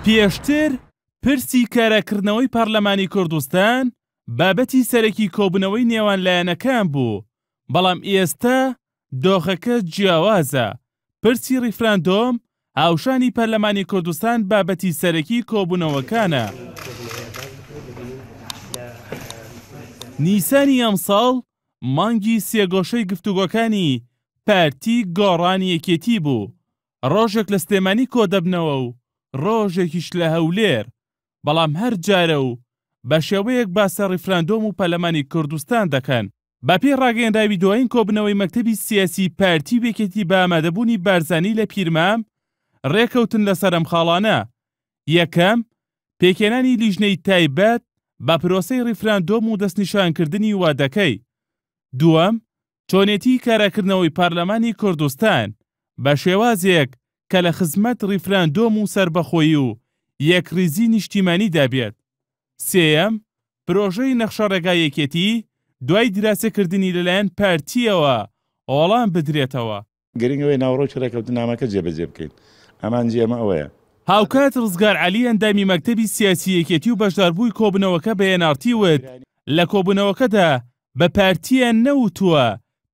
پێشتر پرسی کارەکردنەوەی پەرلەمانی کوردستان بابەتی سەرەکی کۆبوونەوەی نێوان لایەنەکان بوو، بەڵام ئێستا دۆخەکە جیاوازە. پرسی ریفراندۆم هاوشانی پەرلەمانی کوردستان بابەتی سەرەکی کۆبوونەوەکانە. نیسانی ئەمساڵ مانگی سێگۆشەی گفتوگۆکانی پارتی گۆڕانی یەکێتی بوو، ڕۆژێک لە سلێمانی کۆدەبنەوە و ڕۆژێکیش لە هەولێر، بەڵام هەر جارە و بە شێوەیەک باسە ریفراندۆم و پەرلەمانی کوردستان دەکەن. بە پێی ڕاگەیەنراوی دوایین کۆبنەوەی مەکتەبی سیاسی پارتی وێکێتی بە ئامادەبوونی بارزانی لە پیرمام ڕێکەوتن لەسەر ئەم خاڵانە. یەکەم، پێکێنانی لیژنەی تایبەت بە پرۆسەی ریفراندۆم و دەستنیشانکردنی وادەکەی. دووەم، چۆنێتی کارەکردنەوەی پارلەمانی کوردستان بە شێوازێک کە لە خزمەت ریفراندۆم و سربەخۆیی و یەکریزی نیشتیمانی دەبێت. سێەم، پرۆژەی نەخشە ڕێگایەکێتی دوای دراسەکردنی لەلایەن پارتیەوە وەڵام بدرێتەوە. گرنگەوەی ناوڕۆکی ڕێکەوتنامەکە جێبەجێ بکەین. ئەمان جێمە ئەوەیە. هاوکات ڕزگار عەلی ئەندامی مەکتەبی سیاسی یەکێتی و بەشداربووی کۆبنەوەکە بە NRT وت لە کۆبنەوەکەدا بە پارتیە نەوتووە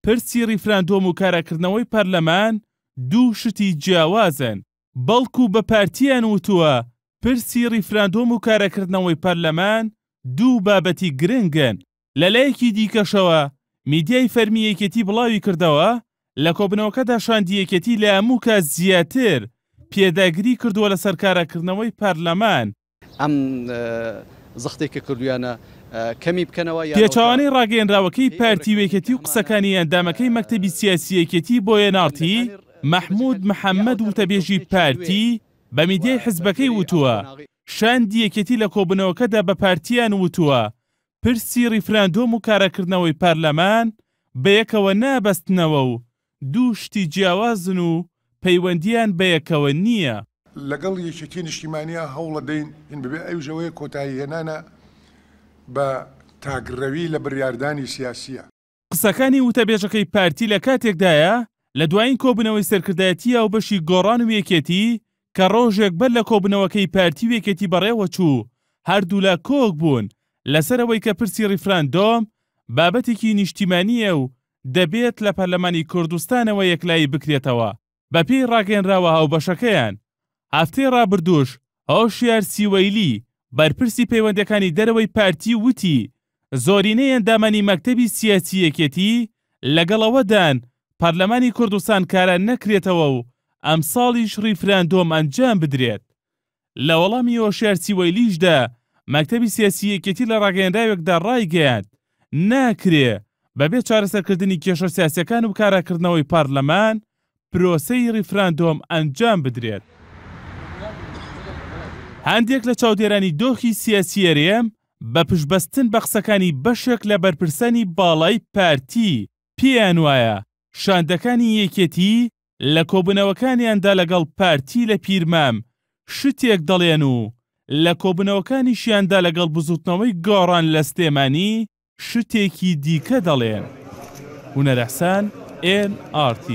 پرسی ریفراندۆم و کارەکردنەوەی پەرلەمان دوو شتی جیاوازن، بەڵکو بە پارتیان وتووە پرسی ریفراندۆم و کارەکردنەوەی پەرلەمان دوو بابەتی گرنگن. لەلایەکی دیکەشەوە میدیای فەرمی یەکێتی بڵاوی کردەوە لە کۆبنەوەکەدا شاندی یەکێتی لە هەموو کات زیاتر پێداگیری کردووە لەسەر کارەکردنەوەی پەرلەمان. ئەم زەختێککە کردویانە کەمی بکەنەوە. پێچەوانەی ڕاگەیەنراوەکەی پارتی وێکێتی و قسەکانی ئەندامەکەی مەکتەبی سیاسی یەکێتی بۆ NRT مەحموود محەممەد وتەبێژی پارتی بە میدیای حزبەکەی وتووە شاندی یەکێتی لە کۆبنەوەکەدا بە پارتیان وتووە پرسی ریفراندۆم و کارەکردنەوەی پەرلەمان بەیەکەوە نابەستنەوە و دوو شتی جیاوازن و پەیوەندیان بەیەکەوە نییە. لەگەڵ یەکێتی نیشتیمانیە هەوڵە دەین ببێ ئەو ژەوەیە کۆتایی هێنانە بە تاگڕەوی لە بڕیاردانی سیاسیە. قسەکانی وتەبێژەکەی پارتی لە کاتێکدایە لە دوایین کۆبنەوەی سەرکردایەتی ئەو بەشی گۆڕان و یەکێتی کە ڕۆژێک بەر لە کۆبنەوەکەی پارتی وێکێتی بەڕێوە چوو هەردوو لە کۆک بوون لەسەرەوەی کە پرسی ریفراندۆم بابەتێکی نیشتیمانیە و دەبێت لە پەرلەمانی کوردستانەوە یەکلایی بکرێتەوە. بە پێی ڕاگەیەنراوە هاوبەشەکەیان هەفتەی ڕابردووش هۆشیار سیوەیلی بەرپرسی پەیوەندەکانی دەرەوەی پارتی وتی زۆرینەی ئەندامانی مەکتەبی سیاسی یەکێتی لەگەڵەوەدان پەرلەمانی کوردستان کاران نەکرێتەوە و ئەمساڵیش ریفراندۆم ئەنجام بدرێت. لە وەڵامی هۆشیار سیوەیلیشدا مەکتەبی سیاسی یەکێتی لە ڕاگەیەنراوێکدا ڕایگەیاند ناکرێ بەبێ چارەسەرکردنی کێشە سیاسیەکان و کارەکردنەوەی پەرلەمان پرۆسەی ریفراندۆم ئەنجام بدرێت. هەندێک لە چاودێرانی دۆخی سیاسی هەرێم بە پشتبەستن بە قسەکانی بەشێک لە بەرپرسانی باڵای پارتی پێیان وایە شاندەکانی یەکێتی لە کۆبنەوەکانیاندا لەگەڵ پارتی لە پیرمام شتێک دەڵێن و لە کۆبنەوەکانیشیاندا لەگەڵ بزوتنەوەی گۆڕان لە سلێمانی شتێکی دیکە دەڵێن. هونەر ئەحسان NRT